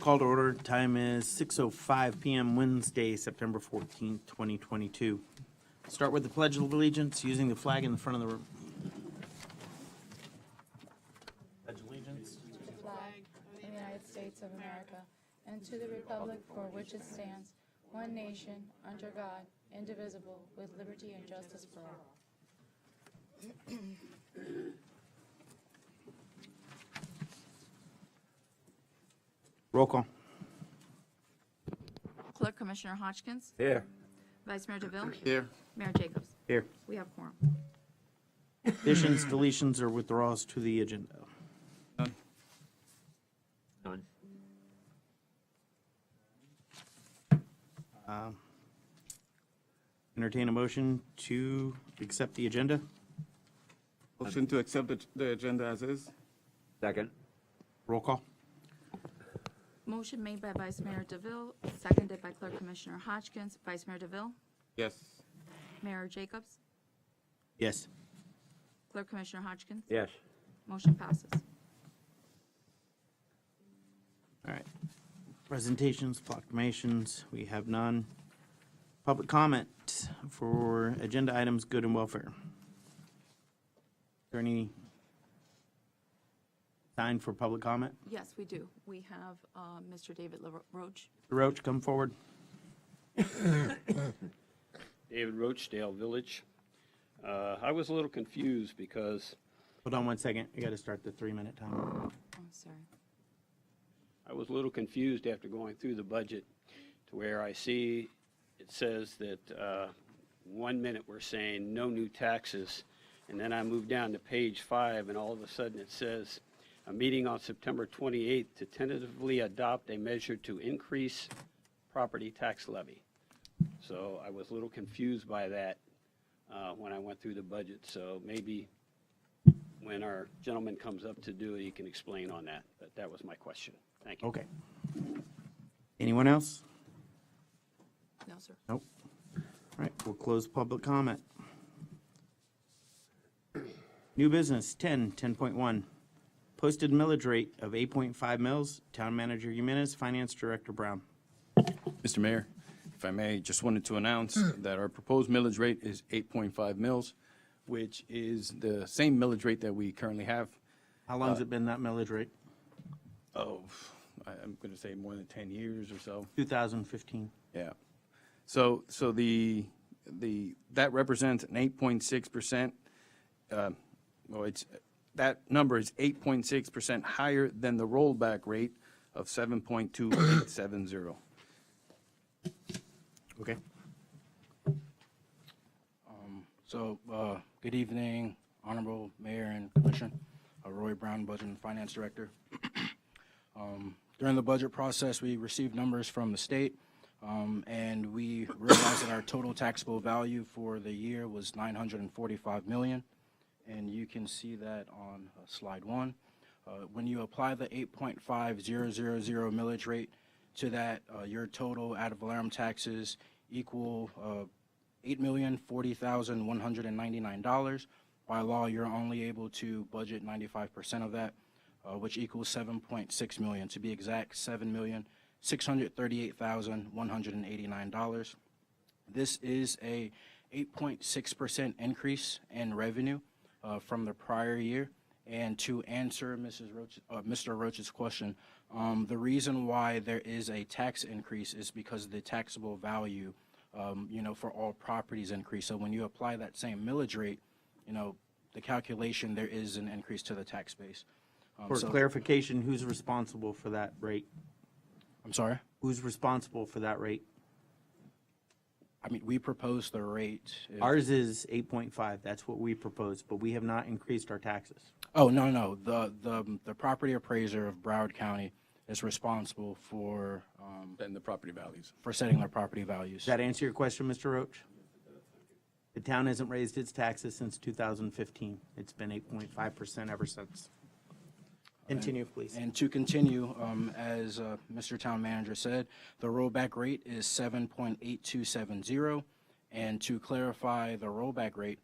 Call to order. Time is 6:05 p.m. Wednesday, September 14th, 2022. Start with the Pledge of Allegiance using the flag in the front of the room. Pledge allegiance. To the flag of the United States of America and to the republic for which it stands, one nation, under God, indivisible, with liberty and justice for all. Roll call. Clerk Commissioner Hodgkins. Here. Vice Mayor DeVille. Here. Mayor Jacobs. Here. We have quorum. Additions, deletions, or withdrawals to the agenda. None. Entertain a motion to accept the agenda. Motion to accept the agenda as is. Second. Roll call. Motion made by Vice Mayor DeVille, seconded by Clerk Commissioner Hodgkins. Vice Mayor DeVille. Yes. Mayor Jacobs. Yes. Clerk Commissioner Hodgkins. Yes. Motion passes. All right. Presentations, proclamations, we have none. Public comment for agenda items, good and welfare. Is there any sign for public comment? Yes, we do. We have Mr. David Roach. Roach, come forward. David Roachdale Village. I was a little confused because Hold on one second. I got to start the 3-minute timer. Oh, sorry. I was a little confused after going through the budget to where I see it says that 1 minute we're saying no new taxes, and then I move down to page 5, and all of a sudden it says a meeting on September 28th to tentatively adopt a measure to increase property tax levy. So I was a little confused by that when I went through the budget. So maybe when our gentleman comes up to do it, he can explain on that. But that was my question. Thank you. Okay. Anyone else? No, sir. Nope. All right, we'll close public comment. New business, 10.1. Posted millage rate of 8.5 mils. Town Manager Jimenez, Finance Director Brown. Mr. Mayor, if I may, just wanted to announce that our proposed millage rate is 8.5 mils, which is the same millage rate that we currently have. How long has it been that millage rate? Oh, I'm going to say more than 10 years or so. 2015. Yeah. So that represents an 8.6%. That number is 8.6% higher than the rollback rate of 7.2870. Okay. Good evening, Honorable Mayor and Commission. Roy Brown, Budget and Finance Director. During the budget process, we received numbers from the state, and we realized that our total taxable value for the year was $945 million, and you can see that on slide 1. When you apply the 8.5000 millage rate to that, your total ad valorem taxes equal $8,040,199. By law, you're only able to budget 95% of that, which equals $7.6 million. To be exact, $7,638,189. This is a 8.6% increase in revenue from the prior year. And to answer Mr. Roach's question, the reason why there is a tax increase is because the taxable value, for all properties increase. So when you apply that same millage rate, the calculation, there is an increase to the tax base. For clarification, who's responsible for that rate? I'm sorry? Who's responsible for that rate? I mean, we proposed the rate. Ours is 8.5. That's what we proposed, but we have not increased our taxes. Oh, no. The property appraiser of Broward County is responsible for Then the property values. for setting their property values. Does that answer your question, Mr. Roach? The town hasn't raised its taxes since 2015. It's been 8.5% ever since. Continue, please. And to continue, as Mr. Town Manager said, the rollback rate is 7.8270. And to clarify the rollback rate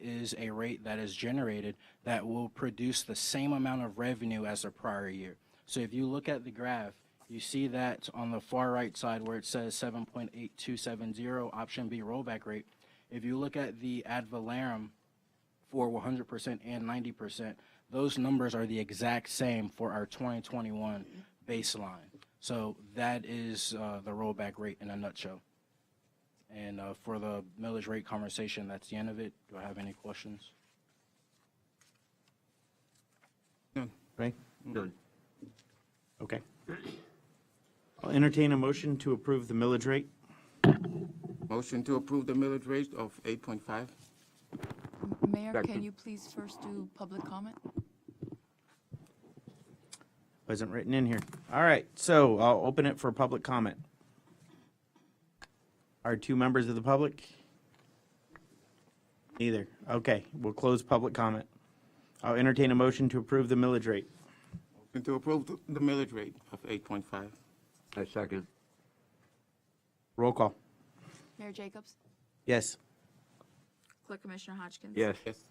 is a rate that is generated that will produce the same amount of revenue as the prior year. So if you look at the graph, you see that on the far right side where it says 7.8270, option B rollback rate. If you look at the ad valorem for 100% and 90%, those numbers are the exact same for our 2021 baseline. So that is the rollback rate in a nutshell. And for the millage rate conversation, that's the end of it. Do I have any questions? Right? None. Okay. I'll entertain a motion to approve the millage rate. Motion to approve the millage rate of 8.5. Mayor, can Second. you please first do public comment? Wasn't written in here. All right, so I'll open it for public comment. Are two members of the public? Neither. Okay, we'll close public comment. I'll entertain a motion to approve the millage rate. Motion to approve the millage rate of 8.5. I second. Roll call. Mayor Jacobs? Yes. Clerk Commissioner Hodgkins? Yes. Yes.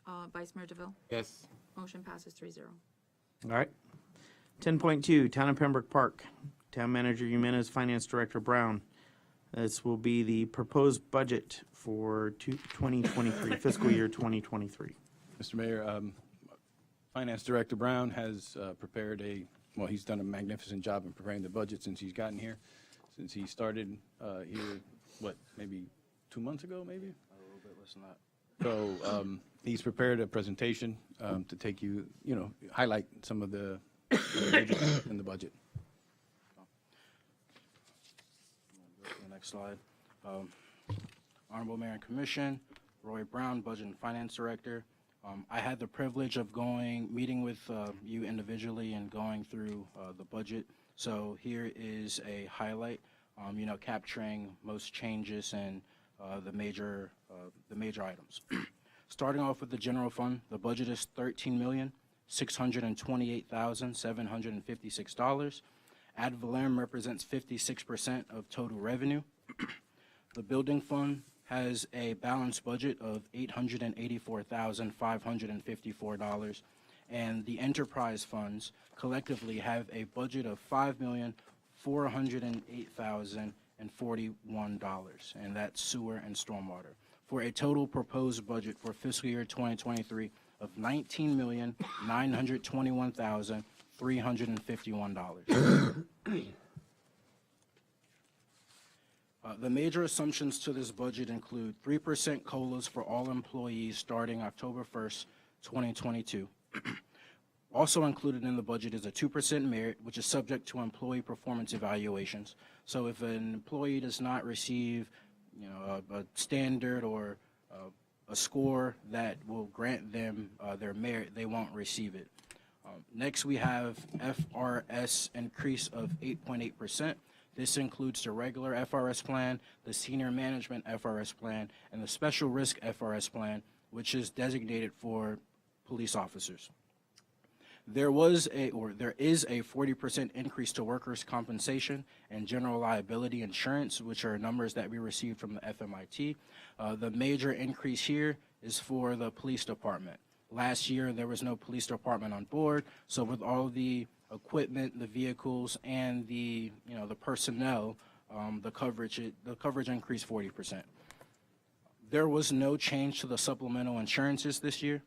Oh, Vice Mayor DeVille? yes. Motion passes 3-0. All right. 10.2, Town of Pembroke Park. Town Manager Jimenez, Finance Director Brown. This will be the proposed budget for 2023, fiscal year 2023. Mr. Mayor, Finance Director Brown has prepared well, he's done a magnificent job in preparing the budget since he's gotten here, since he started here, maybe 2 months ago, maybe? A little bit less than that. So he's prepared a presentation to take you, highlight some of the changes in the budget. Go to the next slide. Honorable Mayor and Commission, Roy Brown, Budget and Finance Director. I had the privilege of meeting with you individually and going through the budget. So here is a highlight, capturing most changes and the major items. Starting off with the general fund, the budget is $13,628,756. Ad valorem represents 56% of total revenue. The building fund has a balanced budget of $884,554, and the enterprise funds collectively have a budget of $5,408,041, and that's sewer and stormwater, for a total proposed budget for fiscal year 2023 of $19,921,351. The major assumptions to this budget include 3% COLAs for all employees starting October 1st, 2022. Also included in the budget is a 2% merit, which is subject to employee performance evaluations. So if an employee does not receive, a standard or a score that will grant them their merit, they won't receive it. Next, we have FRS increase of 8.8%. This includes the regular FRS plan, the senior management FRS plan, and the special risk FRS plan, which is designated for police officers. There is a 40% increase to workers' compensation and general liability insurance, which are numbers that we received from the FMIT. The major increase here is for the police department. Last year, there was no police department on board, so with all the equipment, the vehicles, and the personnel, the coverage increased 40%. There was no change to the supplemental insurances this year.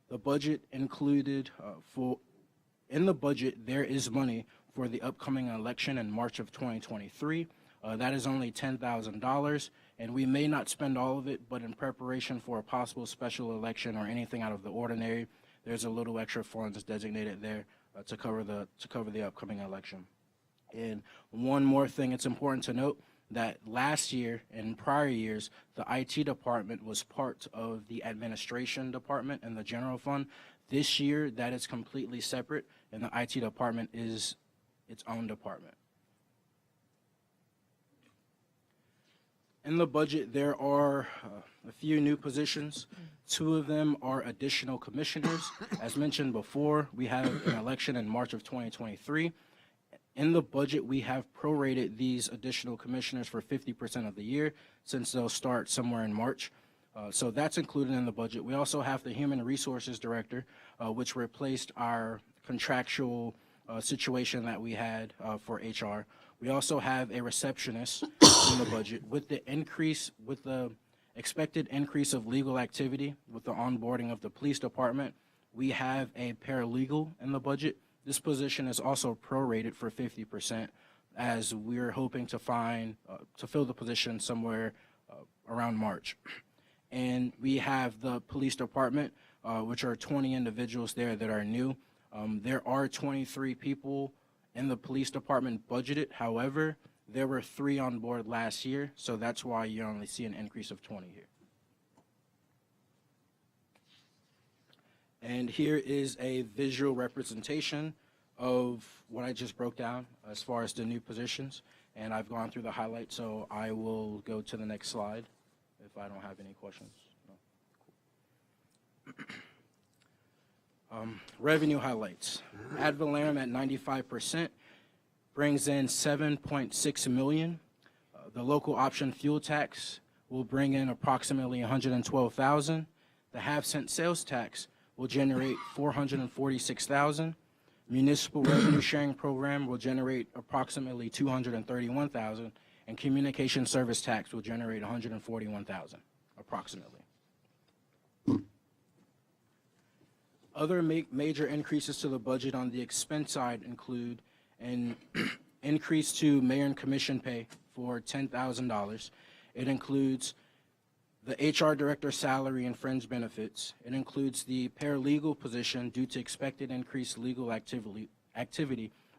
The budget included in the budget there is money for the upcoming election in March of 2023. That is only $10,000, and we may not spend all of it, but in preparation for a possible special election or anything out of the ordinary, there's a little extra funds designated there to cover the upcoming election. And one more thing, it's important to note that last year and prior years, the IT department was part of the administration department and the general fund. This year, that is completely separate, and the IT department is its own department. In the budget, there are a few new positions. 2 of them are additional commissioners. As mentioned before, we have an election in March of 2023. In the budget, we have prorated these additional commissioners for 50% of the year, since they'll start somewhere in March. So that's included in the budget. We also have the Human Resources Director, which replaced our contractual situation that we had for HR. We also have a receptionist in the budget. With the expected increase of legal activity with the onboarding of the police department, we have a paralegal in the budget. This position is also prorated for 50%, as we're hoping to fill the position somewhere around March. And we have the police department, which are 20 individuals there that are new. There are 23 people in the police department budgeted. However, there were 3 on board last year, so that's why you only see an increase of 20 here. And here is a visual representation of what I just broke down as far as the new positions. And I've gone through the highlights, so I will go to the next slide if I don't have any questions. No. Revenue highlights. Ad valorem at 95% brings in $7.6 million. The local option fuel tax will bring in approximately $112,000. The half-cent sales tax will generate $446,000. Municipal revenue sharing program will generate approximately $231,000, and communication service tax will generate $141,000, approximately. Other major increases to the budget on the expense side include an increase to mayor and commission pay for $10,000. It includes the HR director salary and fringe benefits. It includes the paralegal position due to expected increased legal activity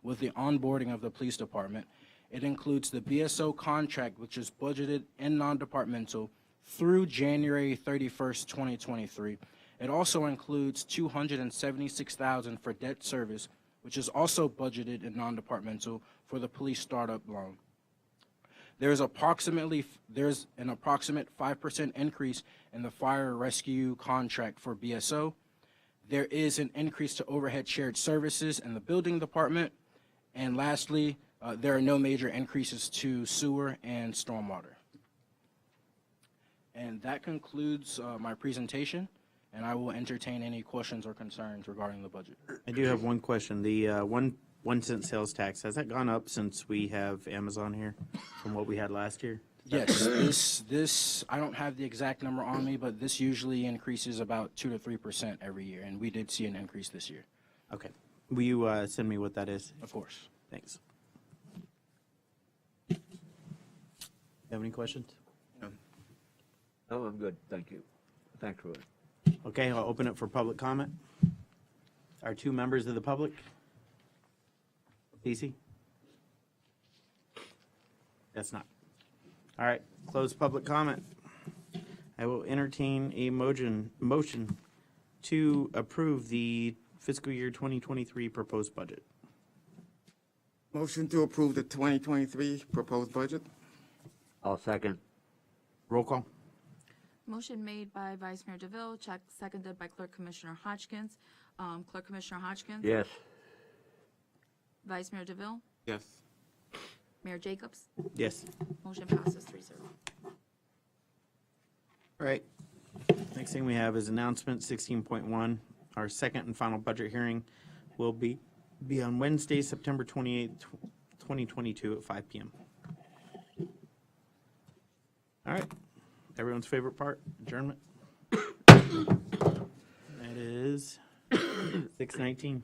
with the onboarding of the police department. It includes the BSO contract, which is budgeted in non-departmental through January 31st, 2023. It also includes $276,000 for debt service, which is also budgeted in non-departmental for the police startup loan. There's an approximate 5% increase in the fire rescue contract for BSO. There is an increase to overhead shared services in the building department. And lastly, there are no major increases to sewer and stormwater. And that concludes my presentation, and I will entertain any questions or concerns regarding the budget. I do have one question. The 1 cent sales tax, has that gone up since we have Amazon here from what we had last year? Yes, this I don't have the exact number on me, but this usually increases about 2 to 3% every year, and we did see an increase this year. Okay. Will you send me what that is? Of course. Thanks. You have any questions? No, I'm good, thank you. Thanks, Roy. Okay, I'll open it for public comment. Our 2 members of the public. DC? That's not. All right, close public comment. I will entertain a motion to approve the fiscal year 2023 proposed budget. Motion to approve the 2023 proposed budget. I'll second. Roll call. Motion made by Vice Mayor DeVille, seconded by Clerk Commissioner Hodgkins. Clerk Commissioner Hodgkins? Yes. Vice Mayor DeVille? Yes. Mayor Jacobs? Yes. Motion passes 3-0. All right. Next thing we have is announcement 16.1. Our second and final budget hearing will be on Wednesday, September 28th, 2022 at 5 p.m. All right. Everyone's favorite part, adjournment. That is 6:19.